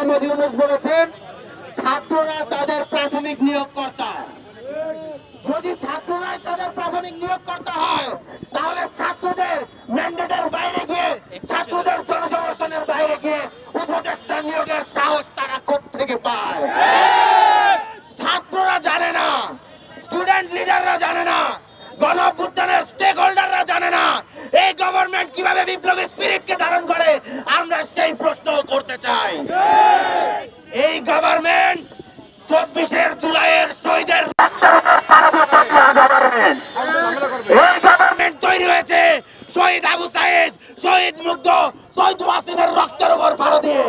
মোহাম্মদ ইউনূস বলেছেন ছাত্ররা তাদের প্রাথমিক নিয়োগকর্তা। যদি ছাত্ররাই তাদের প্রাথমিক নিয়োগকর্তা হয় তাহলে ছাত্রদের ম্যান্ডেটের বাইরে গিয়ে, ছাত্রদের জনসমর্থনের বাইরে গিয়ে উপদেষ্টা নিয়োগের সাহস তারা কোত্থেকে পায়? ছাত্ররা জানে না, স্টুডেন্ট লিডাররা জানে না, গণ অভ্যুত্থানের স্টেক হোল্ডাররা জানে না এই গভর্নমেন্ট কিভাবে বিপ্লবী স্পিরিটকে ধারণ করে। আমরা সেই প্রশ্ন করতে চাই। এই গভর্নমেন্ট 24 জুলাইয়ের শহীদের এই গভর্নমেন্ট তৈরি হয়েছে শহীদ আবু সাইদ, শহীদ মুগ্ধ, শহীদ ওয়াসিমের রক্তের উপর ভাড়া দিয়ে।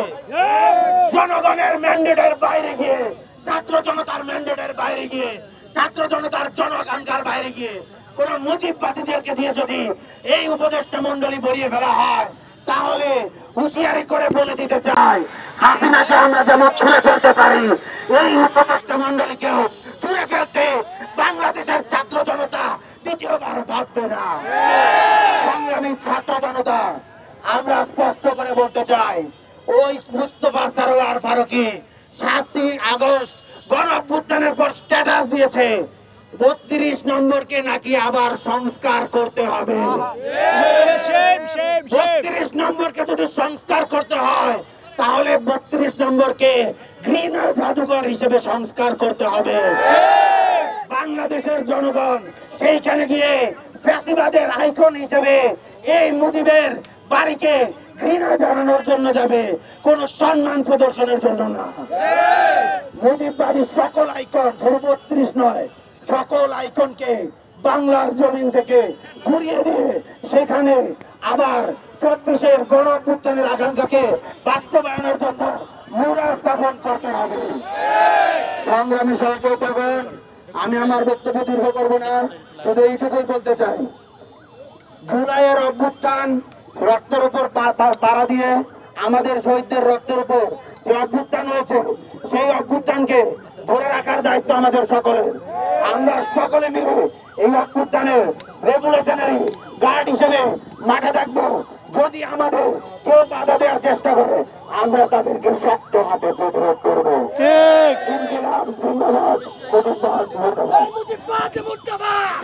জনগণের ম্যান্ডেটের বাইরে গিয়ে, ছাত্র জনতার ম্যান্ডেটের বাইরে গিয়ে, ছাত্র জনতার জনআকাঙ্ক্ষার বাইরে গিয়ে কোন মুজিববাদীদেরকে দিয়ে যদি এই উপদেষ্টা মন্ডলী বরিয়ে ফেলা হয় তাহলে হুঁশিয়ারি করে বলে দিতে চাই, হাসিনাকে আমরা যেমন ছুঁড়ে ফেলতে পারি এই উপদেষ্টা মন্ডলীকেও ছুঁড়ে ফেলতে বাংলাদেশের ছাত্র জনতা দ্বিতীয়বার ভাববে না। সংগ্রামী ছাত্র জনতা, আমরা স্পষ্ট করে বলতে চাই, ওই মুস্তফা সরোয়ার ফারুকী 7ই আগস্ট গণ অভ্যুত্থানের পর স্ট্যাটাস দিয়েছে 32 নম্বরকে নাকি আবার সংস্কার করতে হবে। 32 নম্বরকে যদি সংস্কার করতে হয় তাহলে 32 নম্বরকে ঘৃণা জাদুঘর হিসেবে সংস্কার করতে হবে। বাংলাদেশের জনগণ সেইখানে গিয়ে ফ্যাসিবাদের আইকন হিসেবে এই মুজিবের বাড়িকে ঘৃণা জানানোর জন্য যাবে, কোন সম্মান প্রদর্শনের জন্য না। মুজিববাদীর সকল আইকন, শুধু 32 নয়, সকল আইকনকে বাংলার জমিন থেকে ঘুরিয়ে দিয়ে সেখানে আবার 24-এর গণ অভ্যুত্থানের আকাঙ্ক্ষাকে বাস্তবায়নের জন্য মুরা স্থাপন করতে হবে। সংগ্রামী সহযোগিতাগণ, আমি আমার বক্তব্য দীর্ঘ করব না, শুধু এইটুকুই বলতে চাই, জুলাইয়ের অভ্যুত্থান রক্তের উপর পাড়া দিয়ে আমাদের শহীদদের রক্তের উপর যে অভ্যুত্থান হয়েছে সেই অভ্যুত্থানকে ধরে রাখার দায়িত্ব আমাদের সকলের। আমরা সকলে মিলে এই অভ্যুত্থানের রেগুলেশনারি গার্ড হিসেবে মাঠে থাকবো। যদি আমাদের কেউ বাধা দেওয়ার চেষ্টা করে আমরা তাদেরকে শক্ত হাতে প্রতিরোধ করবো। ইনকিলাব জিন্দাবাদ, মুজিববাদ মুর্দাবাদ।